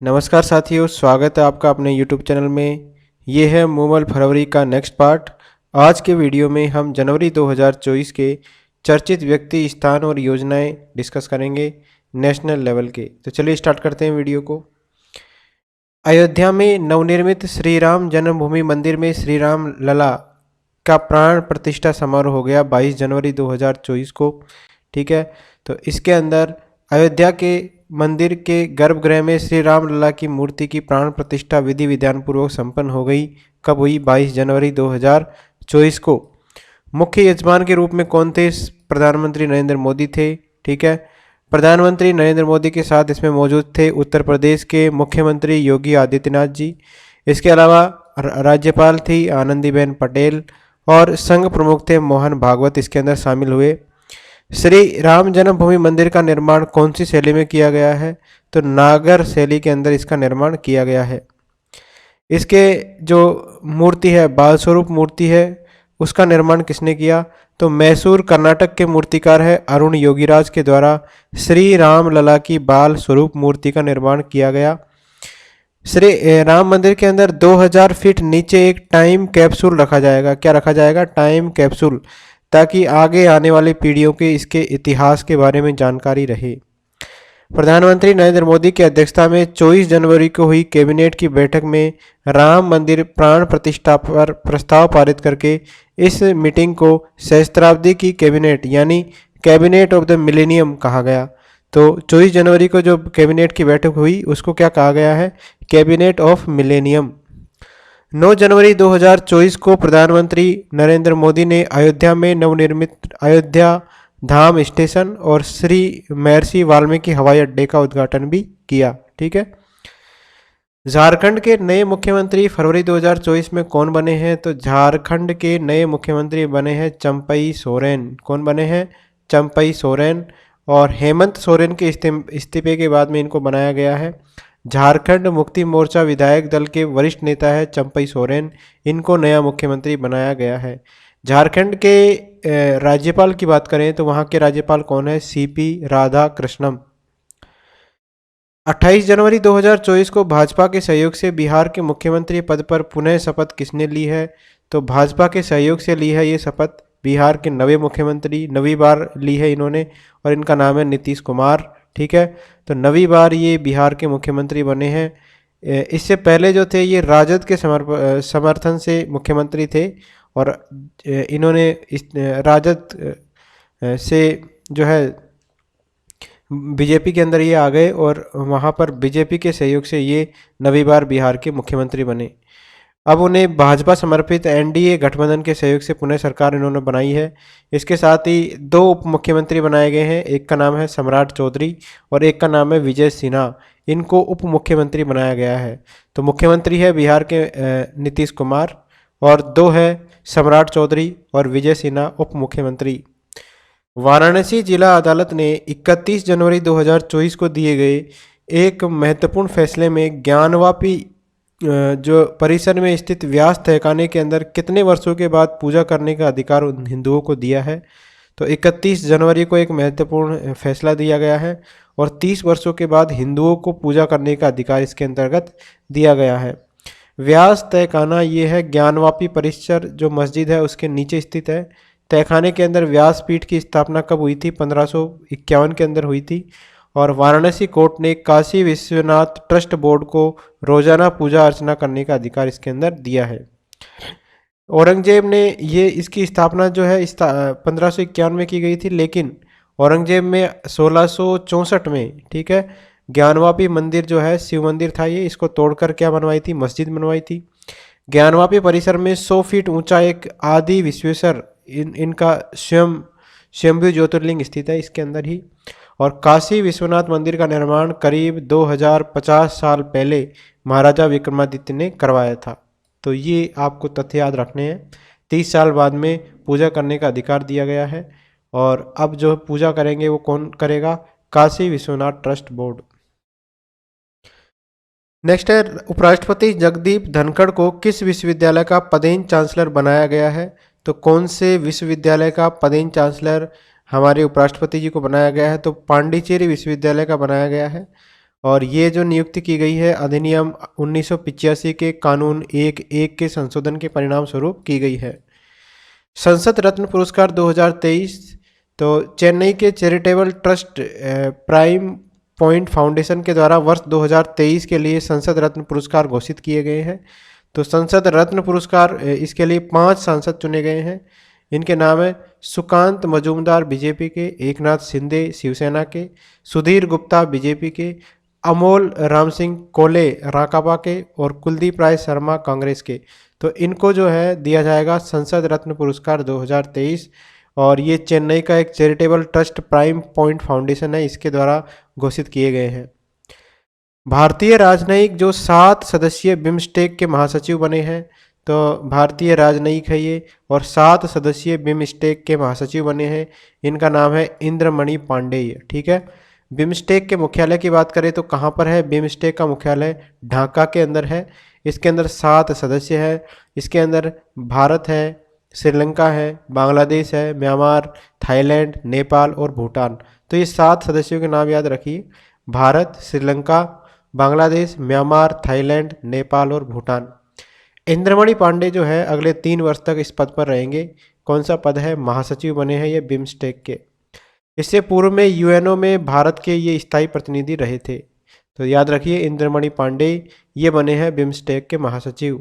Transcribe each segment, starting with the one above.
नमस्कार साथियों, स्वागत है आपका अपने YouTube चैनल में। ये है मूमल फरवरी का नेक्स्ट पार्ट। आज के वीडियो में हम जनवरी 2024 के चर्चित व्यक्ति, स्थान और योजनाएं डिस्कस करेंगे नेशनल लेवल के। तो चलिए स्टार्ट करते हैं वीडियो को। अयोध्या में नवनिर्मित श्री राम जन्मभूमि मंदिर में श्री राम लला का प्राण प्रतिष्ठा समारोह हो गया 22 जनवरी 2024 को। ठीक है, तो इसके अंदर अयोध्या के मंदिर के गर्भगृह में श्री राम लला की मूर्ति की प्राण प्रतिष्ठा विधि विधान पूर्वक संपन्न हो गई। कब हुई? 22 जनवरी 2024 को। मुख्य यजमान के रूप में कौन थे? प्रधानमंत्री नरेंद्र मोदी थे। ठीक है, प्रधानमंत्री नरेंद्र मोदी के साथ इसमें मौजूद थे उत्तर प्रदेश के मुख्यमंत्री योगी आदित्यनाथ जी। इसके अलावा राज्यपाल थी आनंदीबेन पटेल और संघ प्रमुख थे मोहन भागवत इसके अंदर शामिल हुए। श्री राम जन्मभूमि मंदिर का निर्माण कौन सी शैली में किया गया है? तो नागर शैली के अंदर इसका निर्माण किया गया है। इसके जो मूर्ति है, बाल स्वरूप मूर्ति है, उसका निर्माण किसने किया? तो मैसूर कर्नाटक के मूर्तिकार है अरुण योगीराज के द्वारा श्री राम लला की बाल स्वरूप मूर्ति का निर्माण किया गया। श्री राम मंदिर के अंदर 2000 फीट नीचे एक टाइम कैप्सूल रखा जाएगा। क्या रखा जाएगा? टाइम कैप्सूल, ताकि आगे आने वाली पीढ़ियों के इसके इतिहास के बारे में जानकारी रहे। प्रधानमंत्री नरेंद्र मोदी की अध्यक्षता में 24 जनवरी को हुई कैबिनेट की बैठक में राम मंदिर प्राण प्रतिष्ठा पर प्रस्ताव पारित करके इस मीटिंग को सहस्त्राब्दी की कैबिनेट यानी कैबिनेट ऑफ द मिलेनियम कहा गया। तो 24 जनवरी को जो कैबिनेट की बैठक हुई उसको क्या कहा गया है? Cabinet of millennium. 9 जनवरी 2024 को प्रधानमंत्री नरेंद्र मोदी ने अयोध्या में नवनिर्मित अयोध्या धाम स्टेशन और श्री महर्षि वाल्मीकि हवाई अड्डे का उद्घाटन भी किया। ठीक है, झारखंड के नए मुख्यमंत्री फरवरी 2024 में कौन बने हैं? तो झारखंड के नए मुख्यमंत्री बने हैं चंपई सोरेन। कौन बने हैं? चंपई सोरेन। और हेमंत सोरेन के इस्तीफे के बाद में इनको बनाया गया है। झारखंड मुक्ति मोर्चा विधायक दल के वरिष्ठ नेता है चंपई सोरेन, इनको नया मुख्यमंत्री बनाया गया है। झारखंड के राज्यपाल की बात करें तो वहाँ के राज्यपाल कौन है? सीपी राधा कृष्णम। 28 जनवरी 2024 को भाजपा के सहयोग से बिहार के मुख्यमंत्री पद पर पुनः शपथ किसने ली है? तो भाजपा के सहयोग से ली है ये शपथ बिहार के नवे मुख्यमंत्री, नवी बार ली है इन्होंने, और इनका नाम है नीतीश कुमार। ठीक है, तो नवी बार ये बिहार के मुख्यमंत्री बने हैं। इससे पहले जो थे ये राजद के समर्थन से मुख्यमंत्री थे और इन्होंने इस राजद से जो है बीजेपी के अंदर ये आ गए और वहाँ पर बीजेपी के सहयोग से ये नवी बार बिहार के मुख्यमंत्री बने। अब उन्हें भाजपा समर्पित एनडीए गठबंधन के सहयोग से पुनः सरकार इन्होंने बनाई है। इसके साथ ही 2 उप मुख्यमंत्री बनाए गए हैं, एक का नाम है सम्राट चौधरी और एक का नाम है विजय सिन्हा। इनको उप मुख्यमंत्री बनाया गया है। तो मुख्यमंत्री है बिहार के नीतीश कुमार और 2 है सम्राट चौधरी और विजय सिन्हा उप मुख्यमंत्री। वाराणसी जिला अदालत ने 31 जनवरी 2024 को दिए गए एक महत्वपूर्ण फैसले में ज्ञानवापी जो परिसर में स्थित व्यास तहखाने के अंदर कितने वर्षों के बाद पूजा करने का अधिकार उन हिंदुओं को दिया है? तो 31 जनवरी को एक महत्वपूर्ण फैसला दिया गया है और 30 वर्षों के बाद हिंदुओं को पूजा करने का अधिकार इसके अंतर्गत दिया गया है। व्यास तहखाना ये है ज्ञानवापी परिसर जो मस्जिद है उसके नीचे स्थित है। तहखाने के अंदर व्यासपीठ की स्थापना कब हुई थी? 1551 के अंदर हुई थी। और वाराणसी कोर्ट ने काशी विश्वनाथ ट्रस्ट बोर्ड को रोजाना पूजा अर्चना करने का अधिकार इसके अंदर दिया है। औरंगजेब ने ये इसकी स्थापना जो है 1551 में की गई थी, लेकिन औरंगजेब में 1664 में, ठीक है, ज्ञानवापी मंदिर जो है शिव मंदिर था ये, इसको तोड़कर क्या बनवाई थी? मस्जिद बनवाई थी। ज्ञानवापी परिसर में 100 फीट ऊंचा एक आदि विश्वेश्वर इनका स्वयंभू ज्योतिर्लिंग स्थित है इसके अंदर ही। और काशी विश्वनाथ मंदिर का निर्माण करीब 2050 साल पहले महाराजा विक्रमादित्य ने करवाया था। तो ये आपको तथ्य याद रखने हैं। 30 साल बाद में पूजा करने का अधिकार दिया गया है और अब जो पूजा करेंगे वो कौन करेगा? Kashi Vishwanath trust board. Next है उपराष्ट्रपति जगदीप धनखड़ को किस विश्वविद्यालय का पदेन चांसलर बनाया गया है? तो कौन से विश्वविद्यालय का पदेन चांसलर हमारे उपराष्ट्रपति जी को बनाया गया है? तो पांडिचेरी विश्वविद्यालय का बनाया गया है। और ये जो नियुक्ति की गई है अधिनियम 1985 के कानून 1(1) के संशोधन के परिणाम स्वरूप की गई है। संसद रत्न पुरस्कार 2023 तो चेन्नई के charitable trust prime point foundation के द्वारा वर्ष 2023 के लिए संसद रत्न पुरस्कार घोषित किए गए हैं। तो संसद रत्न पुरस्कार इसके लिए 5 सांसद चुने गए हैं। इनके नाम है सुकांत मजूमदार बीजेपी के, एकनाथ शिंदे शिवसेना के, सुधीर गुप्ता बीजेपी के, अमोल राम सिंह कोले राकापा के और कुलदीप राय शर्मा कांग्रेस के। तो इनको जो है दिया जाएगा संसद रत्न पुरस्कार 2023 और ये चेन्नई का एक charitable trust prime point foundation है, इसके द्वारा घोषित किए गए हैं। भारतीय राजनयिक जो 7 सदस्यीय बिम्स्टेक के महासचिव बने हैं, तो भारतीय राजनयिक है ये और 7 सदस्यीय बिम्स्टेक के महासचिव बने हैं। इनका नाम है इंद्रमणि पांडेय। ठीक है, बिम्स्टेक के मुख्यालय की बात करें तो कहाँ पर है? बिम्स्टेक का मुख्यालय ढाका के अंदर है। इसके अंदर 7 सदस्य है। इसके अंदर भारत है, श्रीलंका है, बांग्लादेश है, म्यांमार, थाईलैंड, नेपाल और भूटान। तो ये 7 सदस्यों के नाम याद रखिए, भारत, श्रीलंका, बांग्लादेश, म्यांमार, थाईलैंड, नेपाल और भूटान। इंद्रमणि पांडे जो है अगले 3 वर्ष तक इस पद पर रहेंगे। कौन सा पद है? महासचिव बने हैं ये बिम्स्टेक के। इससे पूर्व में यूएनओ में भारत के ये स्थायी प्रतिनिधि रहे थे। तो याद रखिए इंद्रमणि पांडे ये बने हैं बिम्स्टेक के महासचिव।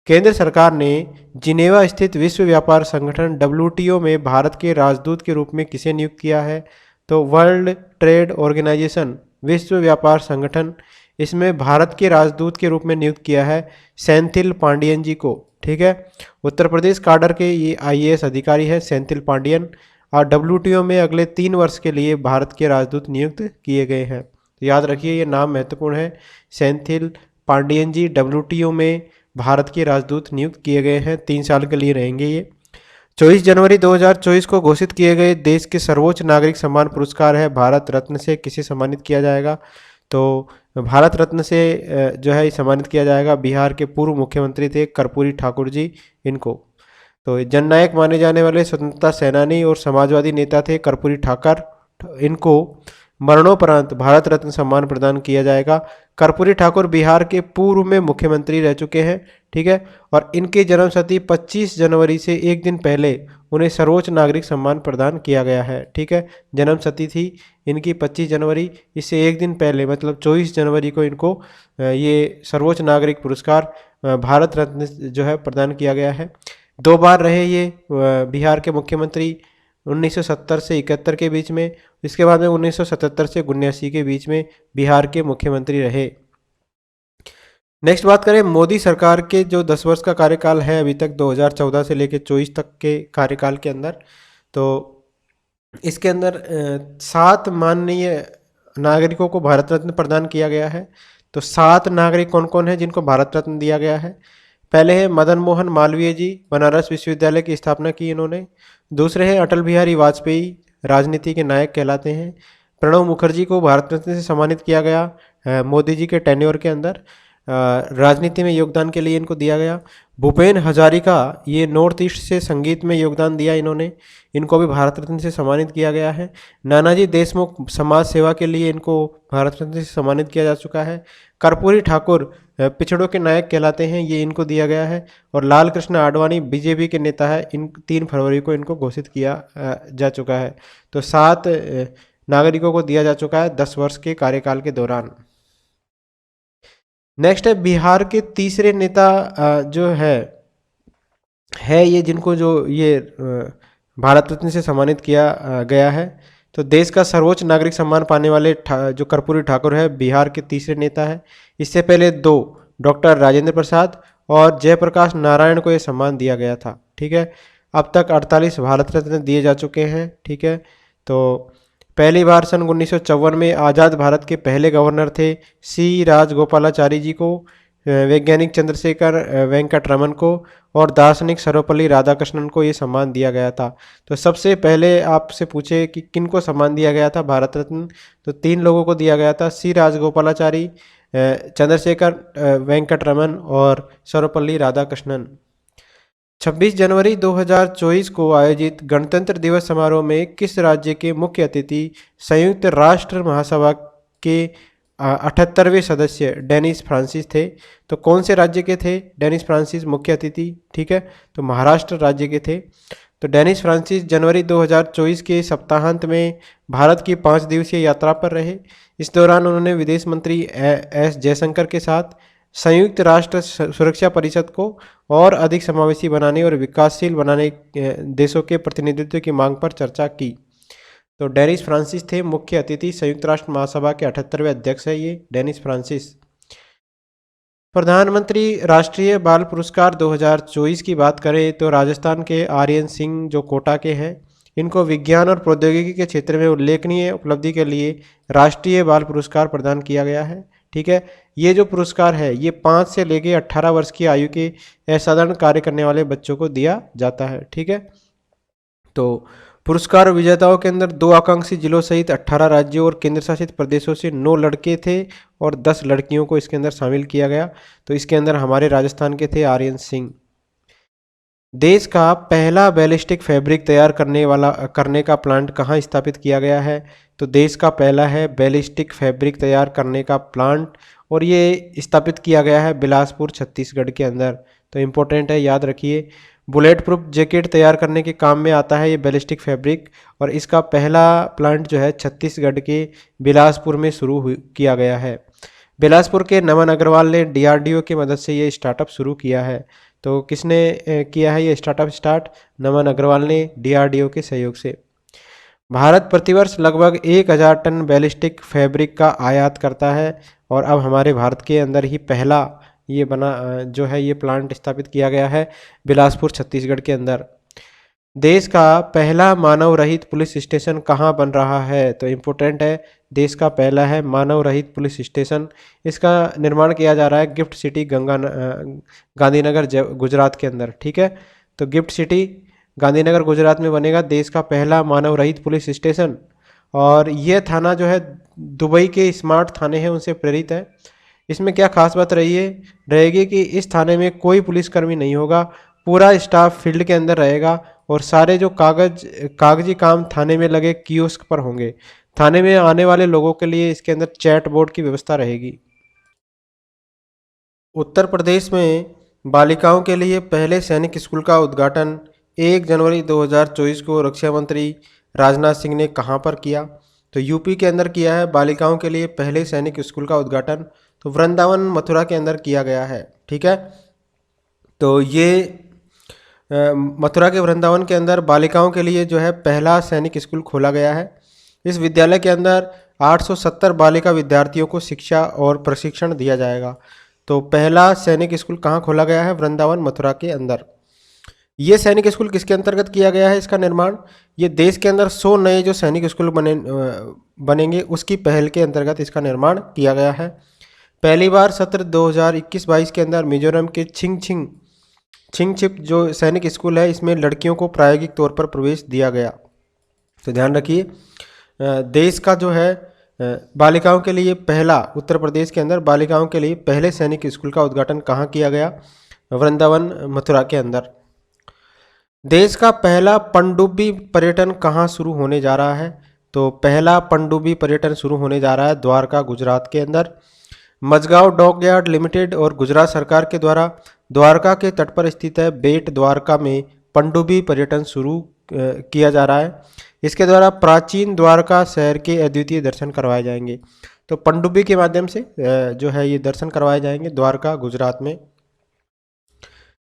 केंद्र सरकार ने जिनेवा स्थित विश्व व्यापार संगठन WTO में भारत के राजदूत के रूप में किसे नियुक्त किया है? तो वर्ल्ड ट्रेड ऑर्गेनाइजेशन, विश्व व्यापार संगठन, इसमें भारत के राजदूत के रूप में नियुक्त किया है सेंथिल पांडियन जी को। ठीक है, उत्तर प्रदेश काडर के ये IAS अधिकारी है सेंथिल पांडियन और WTO में अगले 3 वर्ष के लिए भारत के राजदूत नियुक्त किए गए हैं। तो याद रखिए ये नाम महत्वपूर्ण है, सेंथिल पांडियन जी WTO में भारत के राजदूत नियुक्त किए गए हैं, 3 साल के लिए रहेंगे ये। 24 जनवरी 2024 को घोषित किए गए देश के सर्वोच्च नागरिक सम्मान पुरस्कार है भारत रत्न से किसे सम्मानित किया जाएगा? तो भारत रत्न से जो है सम्मानित किया जाएगा बिहार के पूर्व मुख्यमंत्री थे कर्पूरी ठाकुर जी, इनको। तो जननायक माने जाने वाले स्वतंत्रता सेनानी और समाजवादी नेता थे कर्पूरी ठाकर, इनको मरणोपरांत भारत रत्न सम्मान प्रदान किया जाएगा। कर्पूरी ठाकुर बिहार के पूर्व में मुख्यमंत्री रह चुके हैं। ठीक है, और इनकी जन्मशती 25 जनवरी से एक दिन पहले उन्हें सर्वोच्च नागरिक सम्मान प्रदान किया गया है। ठीक है, जन्मशती थी इनकी 25 जनवरी, इससे एक दिन पहले मतलब 24 जनवरी को इनको ये सर्वोच्च नागरिक पुरस्कार भारत रत्न जो है प्रदान किया गया है। 2 बार रहे ये बिहार के मुख्यमंत्री, 1970 से 71 के बीच में, इसके बाद में 1977 से 79 के बीच में बिहार के मुख्यमंत्री रहे। नेक्स्ट बात करें मोदी सरकार के जो 10 वर्ष का कार्यकाल है अभी तक 2014 से लेकर 24 तक के कार्यकाल के अंदर, तो इसके अंदर 7 माननीय नागरिकों को भारत रत्न प्रदान किया गया है। तो 7 नागरिक कौन कौन है जिनको भारत रत्न दिया गया है? पहले है मदन मोहन मालवीय जी, बनारस विश्वविद्यालय की स्थापना की इन्होंने। दूसरे हैं अटल बिहारी वाजपेयी, राजनीति के नायक कहलाते हैं। प्रणब मुखर्जी को भारत रत्न से सम्मानित किया गया मोदी जी के टेन्योर के अंदर, राजनीति में योगदान के लिए इनको दिया गया। भूपेन हजारिका, ये नॉर्थ ईस्ट से संगीत में योगदान दिया इन्होंने, इनको भी भारत रत्न से सम्मानित किया गया है। नानाजी देशमुख समाज सेवा के लिए इनको भारत रत्न से सम्मानित किया जा चुका है। कर्पूरी ठाकुर पिछड़ों के नायक कहलाते हैं, ये इनको दिया गया है। और लाल कृष्ण आडवाणी बीजेपी के नेता है, इन 3 फरवरी को इनको घोषित किया जा चुका है। तो 7 नागरिकों को दिया जा चुका है 10 वर्ष के कार्यकाल के दौरान। नेक्स्ट है बिहार के तीसरे नेता जो है ये जिनको जो ये भारत रत्न से सम्मानित किया गया है। तो देश का सर्वोच्च नागरिक सम्मान पाने वाले जो कर्पूरी ठाकुर है बिहार के तीसरे नेता है। इससे पहले 2 डॉक्टर राजेंद्र प्रसाद और जयप्रकाश नारायण को ये सम्मान दिया गया था। ठीक है, अब तक 48 भारत रत्न दिए जा चुके हैं। ठीक है, तो पहली बार सन 1954 में आज़ाद भारत के पहले गवर्नर थे सी राजगोपालाचारी जी को, वैज्ञानिक चंद्रशेखर वेंकट रमन को और दार्शनिक सर्वपल्ली राधाकृष्णन को ये सम्मान दिया गया था। तो सबसे पहले आपसे पूछे कि किन को सम्मान दिया गया था भारत रत्न, तो 3 लोगों को दिया गया था, सी राजगोपालाचारी, चंद्रशेखर वेंकट रमन और सर्वपल्ली राधाकृष्णन। 26 जनवरी 2024 को आयोजित गणतंत्र दिवस समारोह में किस राज्य के मुख्य अतिथि संयुक्त राष्ट्र महासभा के 78वें सदस्य डेनिस फ्रांसिस थे। तो कौन से राज्य के थे डेनिस फ्रांसिस मुख्य अतिथि? ठीक है, तो महाराष्ट्र राज्य के थे। तो डेनिस फ्रांसिस जनवरी 2024 के सप्ताहांत में भारत की 5 दिवसीय यात्रा पर रहे। इस दौरान उन्होंने विदेश मंत्री एस जयशंकर के साथ संयुक्त राष्ट्र सुरक्षा परिषद को और अधिक समावेशी बनाने और विकासशील बनाने देशों के प्रतिनिधित्व की मांग पर चर्चा की। तो डेनिस फ्रांसिस थे मुख्य अतिथि, संयुक्त राष्ट्र महासभा के 78वें अध्यक्ष है ये डेनिस फ्रांसिस। प्रधानमंत्री राष्ट्रीय बाल पुरस्कार 2024 की बात करें तो राजस्थान के आर्यन सिंह जो कोटा के हैं, इनको विज्ञान और प्रौद्योगिकी के क्षेत्र में उल्लेखनीय उपलब्धि के लिए राष्ट्रीय बाल पुरस्कार प्रदान किया गया है। ठीक है, ये जो पुरस्कार है ये 5 से लेकर 18 वर्ष की आयु के असाधारण कार्य करने वाले बच्चों को दिया जाता है। ठीक है, तो पुरस्कार विजेताओं के अंदर 2 आकांक्षी जिलों सहित 18 राज्यों और केंद्र शासित प्रदेशों से 9 लड़के थे और 10 लड़कियों को इसके अंदर शामिल किया गया। तो इसके अंदर हमारे राजस्थान के थे आर्यन सिंह। देश का पहला बैलिस्टिक फैब्रिक तैयार करने का प्लांट कहाँ स्थापित किया गया है? तो देश का पहला है बैलिस्टिक फैब्रिक तैयार करने का प्लांट, और ये स्थापित किया गया है बिलासपुर छत्तीसगढ़ के अंदर। तो इम्पोर्टेंट है, याद रखिए। बुलेट प्रूफ जैकेट तैयार करने के काम में आता है ये बैलिस्टिक फैब्रिक, और इसका पहला प्लांट जो है छत्तीसगढ़ के बिलासपुर में शुरू किया गया है। बिलासपुर के नमन अग्रवाल ने DRDO की मदद से ये स्टार्टअप शुरू किया है। तो किसने किया है ये स्टार्टअप स्टार्ट? नमन अग्रवाल ने DRDO के सहयोग से। भारत प्रतिवर्ष लगभग 1000 टन बैलिस्टिक फैब्रिक का आयात करता है, और अब हमारे भारत के अंदर ही पहला ये जो है ये प्लांट स्थापित किया गया है बिलासपुर छत्तीसगढ़ के अंदर। देश का पहला मानव रहित पुलिस स्टेशन कहाँ बन रहा है? तो इम्पोर्टेंट है, देश का पहला है मानव रहित पुलिस स्टेशन। इसका निर्माण किया जा रहा है गिफ्ट सिटी गांधीनगर गुजरात के अंदर। ठीक है, तो गिफ्ट सिटी गांधीनगर गुजरात में बनेगा देश का पहला मानव रहित पुलिस स्टेशन। और ये थाना जो है दुबई के स्मार्ट थाने हैं उनसे प्रेरित है। इसमें क्या खास बात रहेगी कि इस थाने में कोई पुलिसकर्मी नहीं होगा, पूरा स्टाफ फील्ड के अंदर रहेगा, और सारे जो कागजी काम थाने में लगे कियोस्क पर होंगे। थाने में आने वाले लोगों के लिए इसके अंदर चैट बोर्ड की व्यवस्था रहेगी। उत्तर प्रदेश में बालिकाओं के लिए पहले सैनिक स्कूल का उद्घाटन 1 जनवरी 2024 को रक्षा मंत्री राजनाथ सिंह ने कहां पर किया? तो यूपी के अंदर किया है बालिकाओं के लिए पहले सैनिक स्कूल का उद्घाटन। तो वृंदावन मथुरा के अंदर किया गया है। ठीक है, तो ये मथुरा के वृंदावन के अंदर बालिकाओं के लिए जो है पहला सैनिक स्कूल खोला गया है। इस विद्यालय के अंदर 870 बालिका विद्यार्थियों को शिक्षा और प्रशिक्षण दिया जाएगा। तो पहला सैनिक स्कूल कहाँ खोला गया है? वृंदावन मथुरा के अंदर। ये सैनिक स्कूल किसके अंतर्गत किया गया है इसका निर्माण? ये देश के अंदर 100 नए जो सैनिक स्कूल बनेंगे उसकी पहल के अंतर्गत इसका निर्माण किया गया है। पहली बार सत्र 2021-22 के अंदर मिजोरम के छिंगछिप जो सैनिक स्कूल है इसमें लड़कियों को प्रायोगिक तौर पर प्रवेश दिया गया। तो ध्यान रखिए, देश का जो है बालिकाओं के लिए पहला, उत्तर प्रदेश के अंदर बालिकाओं के लिए पहले सैनिक स्कूल का उद्घाटन कहाँ किया गया? वृंदावन मथुरा के अंदर। देश का पहला पनडुब्बी पर्यटन कहाँ शुरू होने जा रहा है? तो पहला पनडुब्बी पर्यटन शुरू होने जा रहा है द्वारका गुजरात के अंदर। मजगांव डॉकयार्ड लिमिटेड और गुजरात सरकार के द्वारा द्वारका के तट पर स्थित है बेट द्वारका में पनडुब्बी पर्यटन शुरू किया जा रहा है। इसके द्वारा प्राचीन द्वारका शहर के अद्वितीय दर्शन करवाए जाएंगे। तो पनडुब्बी के माध्यम से जो है ये दर्शन करवाए जाएंगे द्वारका गुजरात में।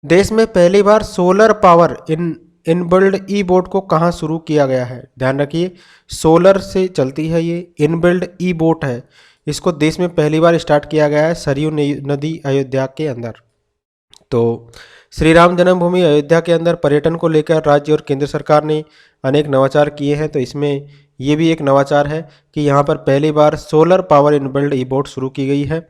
देश में पहली बार सोलर पावर इनबिल्ड ई बोट को कहाँ शुरू किया गया है? ध्यान रखिए, सोलर से चलती है ये इनबिल्ड ई बोट है, इसको देश में पहली बार स्टार्ट किया गया है सरयू नदी अयोध्या के अंदर। तो श्री राम जन्मभूमि अयोध्या के अंदर पर्यटन को लेकर राज्य और केंद्र सरकार ने अनेक नवाचार किए हैं। तो इसमें ये भी एक नवाचार है कि यहाँ पर पहली बार सोलर पावर इनबिल्ड ई बोट शुरू की गई है।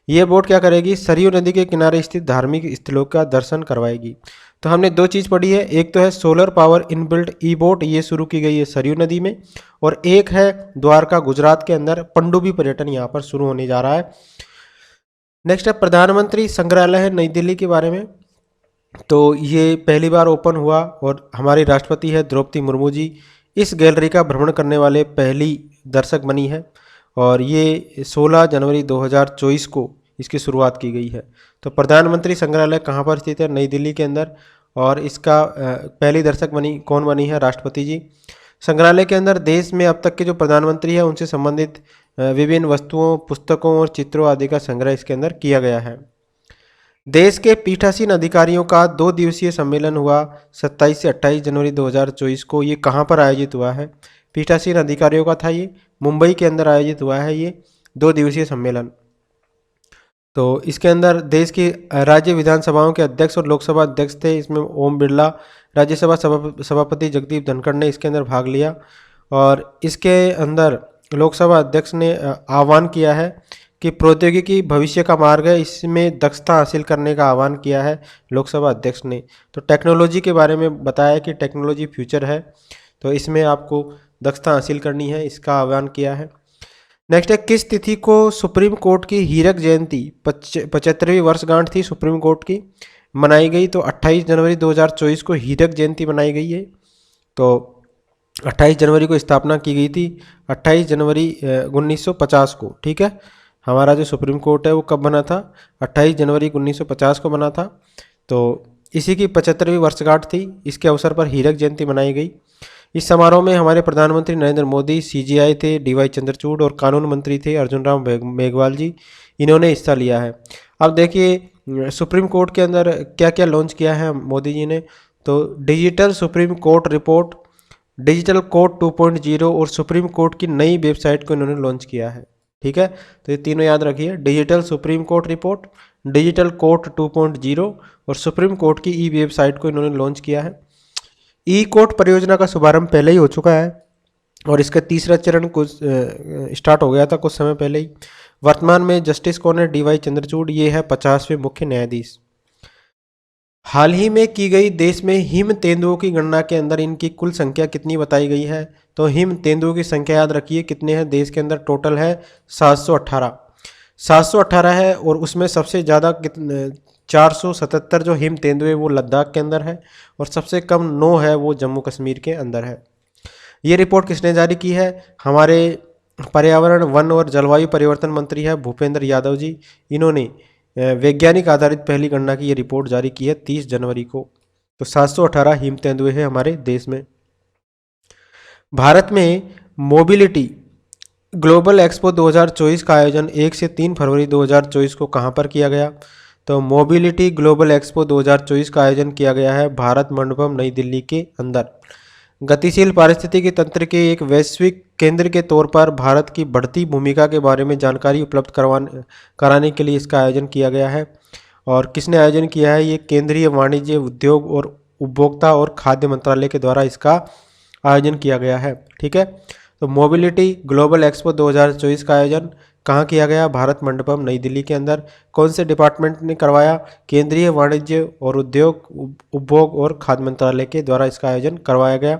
ये बोट क्या करेगी? सरयू नदी के किनारे स्थित धार्मिक स्थलों का दर्शन करवाएगी। तो हमने 2 चीज़ पढ़ी है, एक तो है सोलर पावर इनबिल्ट ई बोट, ये शुरू की गई है सरयू नदी में, और एक है द्वारका गुजरात के अंदर पनडुब्बी पर्यटन यहाँ पर शुरू होने जा रहा है। नेक्स्ट है प्रधानमंत्री संग्रहालय है नई दिल्ली के बारे में। तो ये पहली बार ओपन हुआ और हमारी राष्ट्रपति है द्रौपदी मुर्मू जी इस गैलरी का भ्रमण करने वाले पहली दर्शक बनी है। और ये 16 जनवरी 2024 को इसकी शुरुआत की गई है। तो प्रधानमंत्री संग्रहालय कहाँ पर स्थित है? नई दिल्ली के अंदर। और इसका पहली दर्शक कौन बनी है? राष्ट्रपति जी। संग्रहालय के अंदर देश में अब तक के जो प्रधानमंत्री हैं उनसे संबंधित विभिन्न वस्तुओं, पुस्तकों और चित्रों आदि का संग्रह इसके अंदर किया गया है। देश के पीठासीन अधिकारियों का 2 दिवसीय सम्मेलन हुआ 27 से 28 जनवरी 2024 को। ये कहाँ पर आयोजित हुआ है? पीठासीन अधिकारियों का था ये मुंबई के अंदर आयोजित हुआ है ये 2 दिवसीय सम्मेलन। तो इसके अंदर देश की राज्य विधानसभाओं के अध्यक्ष और लोकसभा अध्यक्ष थे। इसमें ओम बिरला, राज्यसभा सभापति जगदीप धनखड़ ने इसके अंदर भाग लिया। और इसके अंदर लोकसभा अध्यक्ष ने आह्वान किया है कि प्रौद्योगिकी भविष्य का मार्ग है, इसमें दक्षता हासिल करने का आह्वान किया है लोकसभा अध्यक्ष ने। तो टेक्नोलॉजी के बारे में बताया कि टेक्नोलॉजी फ्यूचर है, तो इसमें आपको दक्षता हासिल करनी है, इसका आह्वान किया है। नेक्स्ट है, किस तिथि को सुप्रीम कोर्ट की हीरक जयंती 75वीं वर्षगांठ थी सुप्रीम कोर्ट की, मनाई गई? तो 28 जनवरी 2024 को हीरक जयंती मनाई गई है। तो 28 जनवरी को स्थापना की गई थी, 28 जनवरी 1950 को। ठीक है, हमारा जो सुप्रीम कोर्ट है वो कब बना था? 28 जनवरी 1950 को बना था। तो इसी की 75वीं वर्षगांठ थी, इसके अवसर पर हीरक जयंती मनाई गई। इस समारोह में हमारे प्रधानमंत्री नरेंद्र मोदी, सीजीआई थे डीवाई चंद्रचूड़ और कानून मंत्री थे अर्जुन राम मेघवाल जी, इन्होंने हिस्सा लिया है। अब देखिए सुप्रीम कोर्ट के अंदर क्या क्या लॉन्च किया है मोदी जी ने। तो digital supreme court report, digital court 2.0 और सुप्रीम कोर्ट की नई वेबसाइट को इन्होंने लॉन्च किया है। ठीक है, तो ये तीनों याद रखिए, digital supreme court report, digital court 2.0 और सुप्रीम कोर्ट की ई वेबसाइट को इन्होंने लॉन्च किया है। ई कोर्ट परियोजना का शुभारंभ पहले ही हो चुका है और इसका तीसरा चरण कुछ स्टार्ट हो गया था कुछ समय पहले ही। वर्तमान में जस्टिस कौन है? डीवाई चंद्रचूड़, ये है 50वें मुख्य न्यायाधीश। हाल ही में की गई देश में हिम तेंदुओं की गणना के अंदर इनकी कुल संख्या कितनी बताई गई है? तो हिम तेंदुओं की संख्या याद रखिए कितने हैं देश के अंदर, टोटल है 718। 718 है और उसमें सबसे ज़्यादा 477 जो हिम तेंदुए वो लद्दाख के अंदर है और सबसे कम 9 है वो जम्मू कश्मीर के अंदर है। ये रिपोर्ट किसने जारी की है? हमारे पर्यावरण, वन और जलवायु परिवर्तन मंत्री है भूपेंद्र यादव जी। इन्होंने वैज्ञानिक आधारित पहली गणना की ये रिपोर्ट जारी की है 30 जनवरी को। तो 718 हिम तेंदुए हैं हमारे देश में। भारत में मोबिलिटी ग्लोबल एक्सपो 2024 का आयोजन 1 से 3 फरवरी 2024 को कहां पर किया गया? तो मोबिलिटी ग्लोबल एक्सपो 2024 का आयोजन किया गया है भारत मंडपम नई दिल्ली के अंदर। गतिशील पारिस्थितिकी तंत्र के एक वैश्विक केंद्र के तौर पर भारत की बढ़ती भूमिका के बारे में जानकारी उपलब्ध कराने के लिए इसका आयोजन किया गया है। और किसने आयोजन किया है? ये केंद्रीय वाणिज्य, उद्योग और उपभोक्ता और खाद्य मंत्रालय के द्वारा इसका आयोजन किया गया है। ठीक है, तो मोबिलिटी ग्लोबल एक्सपो 2024 का आयोजन कहाँ किया गया? भारत मंडपम नई दिल्ली के अंदर। कौन से डिपार्टमेंट ने करवाया? केंद्रीय वाणिज्य और उद्योग, उपभोग और खाद्य मंत्रालय के द्वारा इसका आयोजन करवाया गया।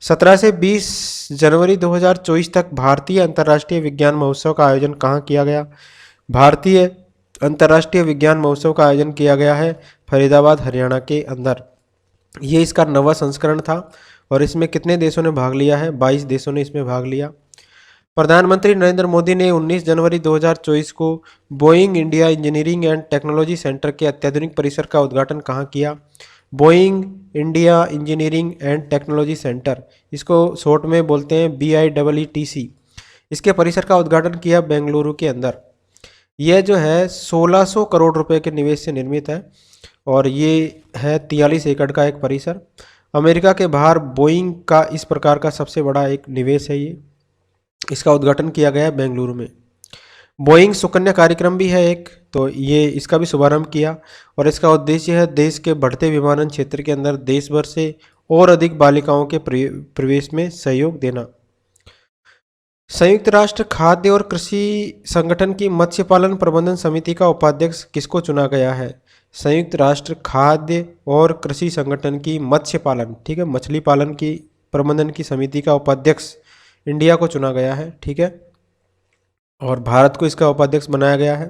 17 से 20 जनवरी 2024 तक भारतीय अंतर्राष्ट्रीय विज्ञान महोत्सव का आयोजन कहाँ किया गया? भारतीय अंतर्राष्ट्रीय विज्ञान महोत्सव का आयोजन किया गया है फरीदाबाद, हरियाणा के अंदर। ये इसका 9वां संस्करण था और इसमें कितने देशों ने भाग लिया है? 22 देशों ने इसमें भाग लिया। प्रधानमंत्री नरेंद्र मोदी ने 19 जनवरी 2024 को Boeing India engineering and technology centre के अत्याधुनिक परिसर का उद्घाटन कहाँ किया? Boeing India engineering and technology centre, इसको शॉर्ट में बोलते हैं BIEETC। इसके परिसर का उद्घाटन किया बेंगलुरु के अंदर। यह जो है 1600 करोड़ रुपए के निवेश से निर्मित है और ये है 43 एकड़ का एक परिसर। अमेरिका के बाहर बोइंग का इस प्रकार का सबसे बड़ा एक निवेश है ये। इसका उद्घाटन किया गया है बेंगलुरु में। बोइंग सुकन्या कार्यक्रम भी है एक, तो ये इसका भी शुभारंभ किया और इसका उद्देश्य है देश के बढ़ते विमानन क्षेत्र के अंदर देश भर से और अधिक बालिकाओं के प्रवेश में सहयोग देना। संयुक्त राष्ट्र खाद्य और कृषि संगठन की मत्स्य पालन प्रबंधन समिति का उपाध्यक्ष किसको चुना गया है? संयुक्त राष्ट्र खाद्य और कृषि संगठन की मत्स्य पालन, ठीक है, मछली पालन की प्रबंधन की समिति का उपाध्यक्ष इंडिया को चुना गया है। ठीक है, और भारत को इसका उपाध्यक्ष बनाया गया है।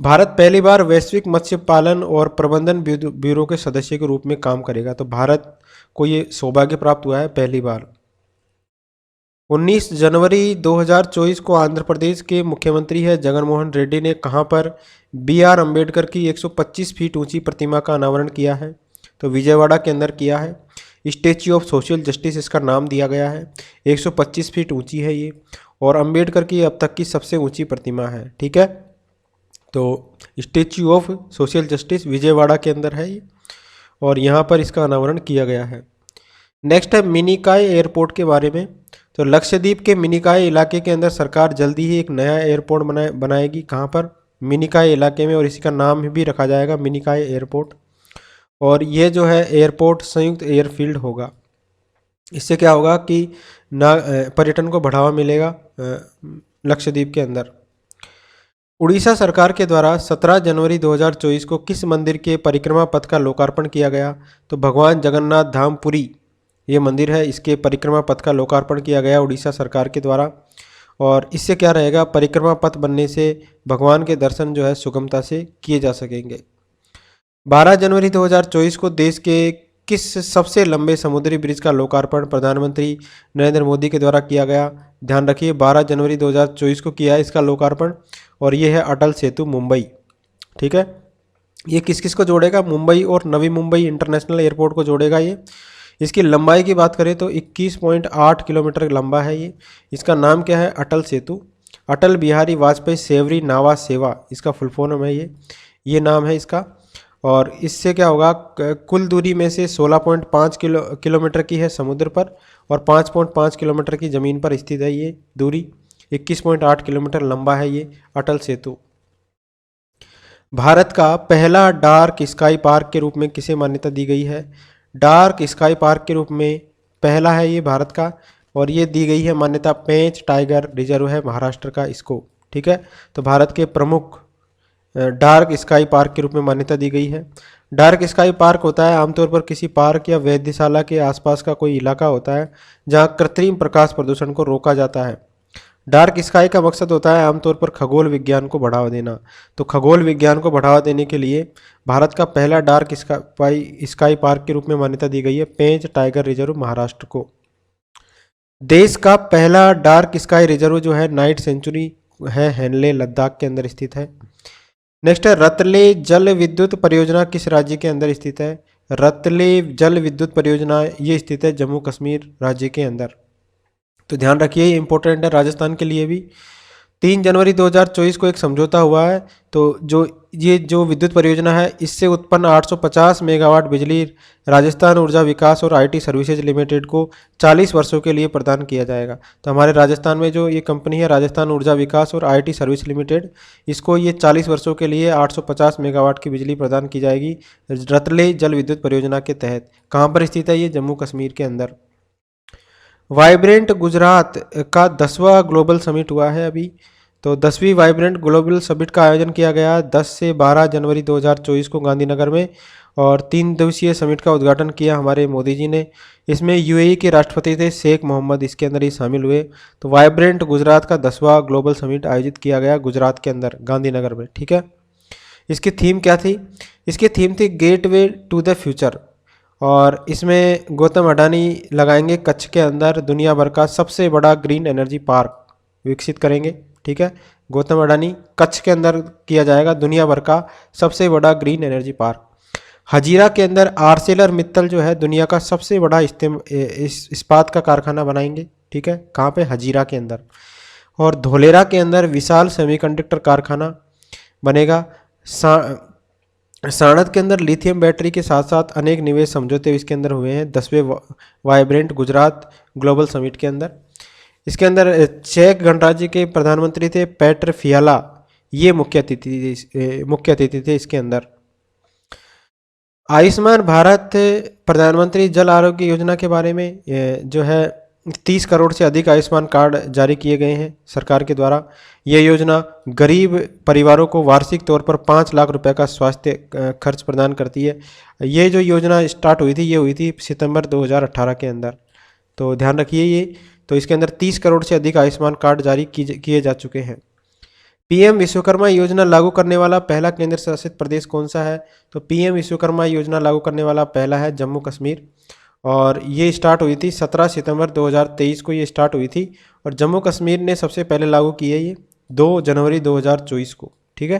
भारत पहली बार वैश्विक मत्स्य पालन और प्रबंधन ब्यूरो के सदस्य के रूप में काम करेगा। तो भारत को ये सौभाग्य प्राप्त हुआ है पहली बार। 19 जनवरी 2024 को आंध्र प्रदेश के मुख्यमंत्री है जगन मोहन रेड्डी ने कहां पर बी.आर. अम्बेडकर की 125 फीट ऊंची प्रतिमा का अनावरण किया है? तो विजयवाड़ा के अंदर किया है। स्टैच्यू ऑफ सोशल जस्टिस इसका नाम दिया गया है। 125 फीट ऊंची है ये, और अम्बेडकर की अब तक की सबसे ऊंची प्रतिमा है। ठीक है, तो statue of social justice Vijayawada के अंदर है ये, और यहाँ पर इसका अनावरण किया गया है। नेक्स्ट है मिनिकॉय एयरपोर्ट के बारे में। तो लक्षद्वीप के मिनिकॉय इलाके के अंदर सरकार जल्दी ही एक नया एयरपोर्ट बनाएगी। कहाँ पर? मिनिकॉय इलाके में, और इसी का नाम भी रखा जाएगा मिनिकॉय एयरपोर्ट। और ये जो है एयरपोर्ट संयुक्त एयरफील्ड होगा। इससे क्या होगा कि पर्यटन को बढ़ावा मिलेगा लक्षद्वीप के अंदर। उड़ीसा सरकार के द्वारा 17 जनवरी 2024 को किस मंदिर के परिक्रमा पथ का लोकार्पण किया गया? तो भगवान जगन्नाथ धाम पुरी ये मंदिर है, इसके परिक्रमा पथ का लोकार्पण किया गया उड़ीसा सरकार के द्वारा। और इससे क्या रहेगा, परिक्रमा पथ बनने से भगवान के दर्शन जो है सुगमता से किए जा सकेंगे। 12 जनवरी 2024 को देश के किस सबसे लंबे समुद्री ब्रिज का लोकार्पण प्रधानमंत्री नरेंद्र मोदी के द्वारा किया गया? ध्यान रखिए 12 जनवरी 2024 को किया है इसका लोकार्पण, और ये है अटल सेतु मुंबई। ठीक है, ये किस किस को जोड़ेगा? मुंबई और नवी मुंबई इंटरनेशनल एयरपोर्ट को जोड़ेगा ये। इसकी लंबाई की बात करें तो 21.8 किलोमीटर लंबा है ये। इसका नाम क्या है? अटल सेतु। अटल बिहारी वाजपेयी सेवरी नावा सेवा इसका फुल फॉर्म है ये नाम है इसका। और इससे क्या होगा, कुल दूरी में से 16.5 किलोमीटर की है समुद्र पर, और 5.5 किलोमीटर की ज़मीन पर स्थित है ये दूरी। 21.8 किलोमीटर लंबा है ये अटल सेतु। भारत का पहला डार्क स्काई पार्क के रूप में किसे मान्यता दी गई है? डार्क स्काई पार्क के रूप में पहला है ये भारत का, और ये दी गई है मान्यता पेंच टाइगर रिजर्व है महाराष्ट्र का इसको। ठीक है, तो भारत के प्रमुख डार्क स्काई पार्क के रूप में मान्यता दी गई है। डार्क स्काई पार्क होता है आमतौर पर किसी पार्क या वेधशाला के आसपास का कोई इलाका होता है जहां कृत्रिम प्रकाश प्रदूषण को रोका जाता है। डार्क स्काई का मकसद होता है आमतौर पर खगोल विज्ञान को बढ़ावा देना। तो खगोल विज्ञान को बढ़ावा देने के लिए भारत का पहला डार्क स्काई पार्क के रूप में मान्यता दी गई है पेंच टाइगर रिजर्व महाराष्ट्र को। देश का पहला डार्क स्काई रिजर्व जो है नाइट सेंचुरी है हेनले लद्दाख के अंदर स्थित है। नेक्स्ट है रतले जल विद्युत परियोजना किस राज्य के अंदर स्थित है? रतले जल विद्युत परियोजना ये स्थित है जम्मू कश्मीर राज्य के अंदर। तो ध्यान रखिए ये इंपॉर्टेंट है राजस्थान के लिए भी। 3 जनवरी 2024 को एक समझौता हुआ है, तो जो विद्युत परियोजना है इससे उत्पन्न 850 मेगावाट बिजली राजस्थान ऊर्जा विकास और आईटी सर्विसेज लिमिटेड को 40 वर्षों के लिए प्रदान किया जाएगा। तो हमारे राजस्थान में जो ये कंपनी है राजस्थान ऊर्जा विकास और आईटी सर्विस लिमिटेड, इसको ये 40 वर्षों के लिए 850 मेगावाट की बिजली प्रदान की जाएगी रतले जल विद्युत परियोजना के तहत। कहाँ पर स्थित है ये? जम्मू कश्मीर के अंदर। वाइब्रेंट गुजरात का 10वां ग्लोबल समिट हुआ है अभी। तो 10वीं वाइब्रेंट ग्लोबल समिट का आयोजन किया गया 10 से 12 जनवरी 2024 को गांधीनगर में, और 3 दिवसीय समिट का उद्घाटन किया हमारे मोदी जी ने। इसमें यूएई के राष्ट्रपति थे शेख मोहम्मद, इसके अंदर ही शामिल हुए। तो वाइब्रेंट गुजरात का 10वां ग्लोबल समिट आयोजित किया गया गुजरात के अंदर गांधीनगर में। ठीक है, इसकी थीम क्या थी? इसकी थीम थी गेटवे टू द फ्यूचर, और इसमें गौतम अडानी लगाएंगे कच्छ के अंदर दुनिया भर का सबसे बड़ा ग्रीन एनर्जी पार्क विकसित करेंगे। ठीक है, गौतम अडानी कच्छ के अंदर किया जाएगा दुनिया भर का सबसे बड़ा ग्रीन एनर्जी पार्क। हजीरा के अंदर आर्सेलर मित्तल जो है दुनिया का सबसे बड़ा इस्पात का कारखाना बनाएंगे। ठीक है, कहाँ पे? हजीरा के अंदर। और धोलेरा के अंदर विशाल सेमीकंडक्टर कारखाना बनेगा। साणद के अंदर लिथियम बैटरी के साथ साथ अनेक निवेश समझौते इसके अंदर हुए हैं 10वें वाइब्रेंट गुजरात ग्लोबल समिट के अंदर। इसके अंदर चेक गणराज्य के प्रधानमंत्री थे पेट्र फियाला, ये मुख्य अतिथि थे इसके अंदर। आयुष्मान भारत प्रधानमंत्री जन आरोग्य योजना के बारे में जो है 30 करोड़ से अधिक आयुष्मान कार्ड जारी किए गए हैं सरकार के द्वारा। यह योजना गरीब परिवारों को वार्षिक तौर पर 5 लाख रुपए का स्वास्थ्य खर्च प्रदान करती है। ये जो योजना स्टार्ट हुई थी ये हुई थी सितंबर 2018 के अंदर। तो ध्यान रखिए ये। तो इसके अंदर 30 करोड़ से अधिक आयुष्मान कार्ड जारी किए जा चुके हैं। पीएम विश्वकर्मा योजना लागू करने वाला पहला केंद्र शासित प्रदेश कौन सा है? तो पीएम विश्वकर्मा योजना लागू करने वाला पहला है जम्मू कश्मीर। और ये स्टार्ट हुई थी 17 सितंबर 2023 को ये स्टार्ट हुई थी। और जम्मू कश्मीर ने सबसे पहले लागू की है ये 2 जनवरी 2024 को। ठीक है,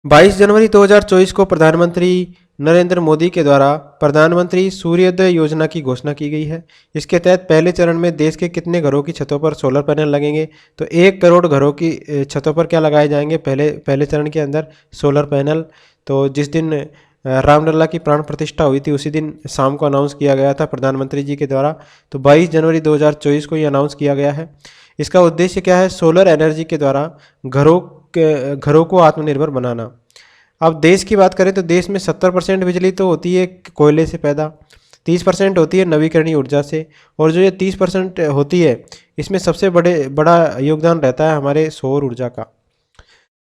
22 जनवरी 2024 को प्रधानमंत्री नरेंद्र मोदी के द्वारा प्रधानमंत्री सूर्योदय योजना की घोषणा की गई है। इसके तहत पहले चरण में देश के कितने घरों की छतों पर सोलर पैनल लगेंगे? तो 1 करोड़ घरों की छतों पर क्या लगाए जाएंगे पहले चरण के अंदर? Solar panel. तो जिस दिन रामलला की प्राण प्रतिष्ठा हुई थी उसी दिन शाम को अनाउंस किया गया था प्रधानमंत्री जी के द्वारा। तो 22 जनवरी 2024 को ये अनाउंस किया गया है। इसका उद्देश्य क्या है? सोलर एनर्जी के द्वारा घरों को आत्मनिर्भर बनाना। अब देश की बात करें तो देश में 70% बिजली तो होती है कोयले से पैदा, 30% होती है नवीकरणीय ऊर्जा से, और जो ये 30% होती है इसमें सबसे बड़ा योगदान रहता है हमारे सौर ऊर्जा का।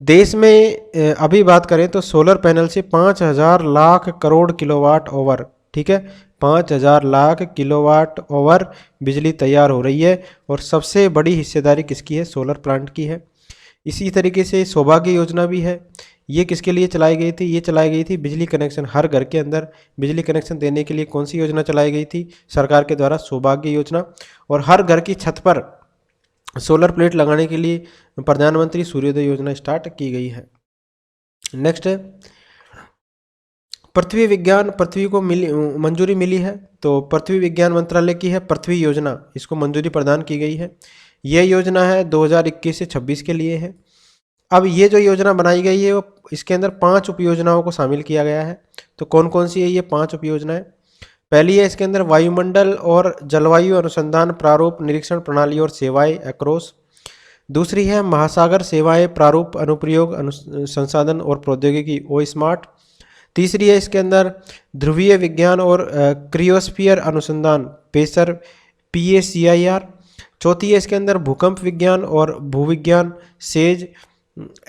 देश में अभी बात करें तो सोलर पैनल से 5000 लाख करोड़ किलोवाट ओवर, ठीक है, 5000 लाख किलोवाट ओवर बिजली तैयार हो रही है। और सबसे बड़ी हिस्सेदारी किसकी है? सोलर प्लांट की है। इसी तरीके से सौभाग्य योजना भी है। ये किसके लिए चलाई गई थी? ये चलाई गई थी बिजली कनेक्शन, हर घर के अंदर बिजली कनेक्शन देने के लिए कौन सी योजना चलाई गई थी सरकार के द्वारा? सौभाग्य योजना। और हर घर की छत पर सोलर प्लेट लगाने के लिए प्रधानमंत्री सूर्योदय योजना स्टार्ट की गई है। नेक्स्ट है पृथ्वी विज्ञान, पृथ्वी को मंजूरी मिली है। तो पृथ्वी विज्ञान मंत्रालय की है पृथ्वी योजना, इसको मंजूरी प्रदान की गई है। यह योजना है 2021 से 26 के लिए है। अब ये जो योजना बनाई गई है वो इसके अंदर 5 उपयोजनाओं को शामिल किया गया है। तो कौन कौन सी है ये 5 उपयोजनाएं? पहली है इसके अंदर वायुमंडल और जलवायु अनुसंधान प्रारूप निरीक्षण प्रणाली और सेवाएं एक्रोस। दूसरी है महासागर सेवाएं प्रारूप अनुप्रयोग संसाधन और प्रौद्योगिकी ओ स्मार्ट। तीसरी है इसके अंदर ध्रुवीय विज्ञान और क्रियोस्फीयर अनुसंधान पेसर PACIR। चौथी है इसके अंदर भूकंप विज्ञान और भूविज्ञान सेज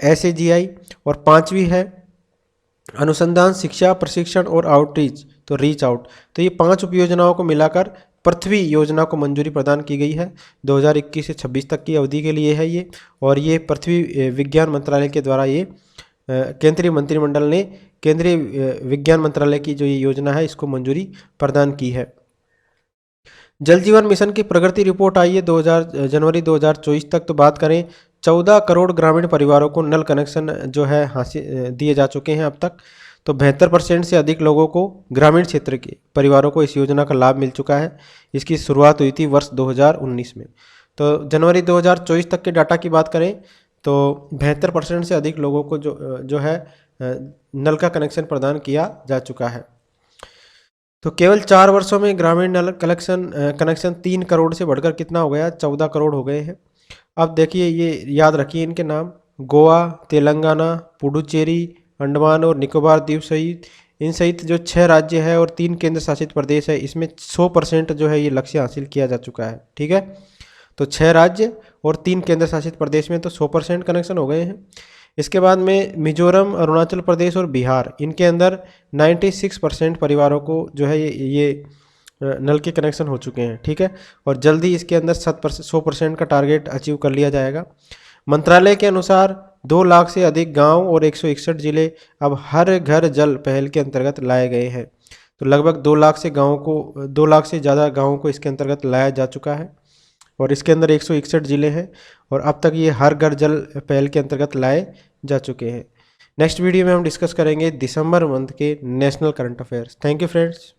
SAGI। और पांचवी है अनुसंधान शिक्षा प्रशिक्षण और आउटरीच, तो रीच आउट। तो ये 5 उपयोजनाओं को मिलाकर पृथ्वी योजना को मंजूरी प्रदान की गई है। 2021 से 26 तक की अवधि के लिए है ये। और ये पृथ्वी विज्ञान मंत्रालय के द्वारा ये केंद्रीय मंत्रिमंडल ने केंद्रीय विज्ञान मंत्रालय की जो ये योजना है इसको मंजूरी प्रदान की है। जल जीवन मिशन की प्रगति रिपोर्ट आई है जनवरी 2024 तक। तो बात करें 14 करोड़ ग्रामीण परिवारों को नल कनेक्शन जो है हासिल दिए जा चुके हैं अब तक। तो 72% से अधिक लोगों को ग्रामीण क्षेत्र के परिवारों को इस योजना का लाभ मिल चुका है। इसकी शुरुआत हुई थी वर्ष 2019 में। तो जनवरी 2024 तक के डाटा की बात करें तो 72% से अधिक लोगों को जो है नल का कनेक्शन प्रदान किया जा चुका है। तो केवल 4 वर्षों में ग्रामीण नल कनेक्शन 3 करोड़ से बढ़कर कितना हो गया? 14 करोड़ हो गए हैं। अब देखिए, ये याद रखिए इनके नाम: गोवा, तेलंगाना, पुडुचेरी, अंडमान और निकोबार द्वीप सहित इन सहित जो 6 राज्य है और 3 केंद्र शासित प्रदेश है, इसमें 100% जो है ये लक्ष्य हासिल किया जा चुका है। ठीक है, तो 6 राज्य और 3 केंद्र शासित प्रदेश में तो 100% कनेक्शन हो गए हैं। इसके बाद में मिजोरम, अरुणाचल प्रदेश और बिहार, इनके अंदर 96% परिवारों को जो है ये नल के कनेक्शन हो चुके हैं। ठीक है, और जल्दी इसके अंदर 100% का टारगेट अचीव कर लिया जाएगा। मंत्रालय के अनुसार 2 लाख से अधिक गांव और 161 जिले अब हर घर जल पहल के अंतर्गत लाए गए हैं। तो लगभग 2 लाख से ज़्यादा गाँवों को इसके अंतर्गत लाया जा चुका है और इसके अंदर 161 जिले हैं और अब तक ये हर घर जल पहल के अंतर्गत लाए जा चुके हैं। नेक्स्ट वीडियो में हम डिस्कस करेंगे दिसंबर मंथ के national current affairs. Thank you friends.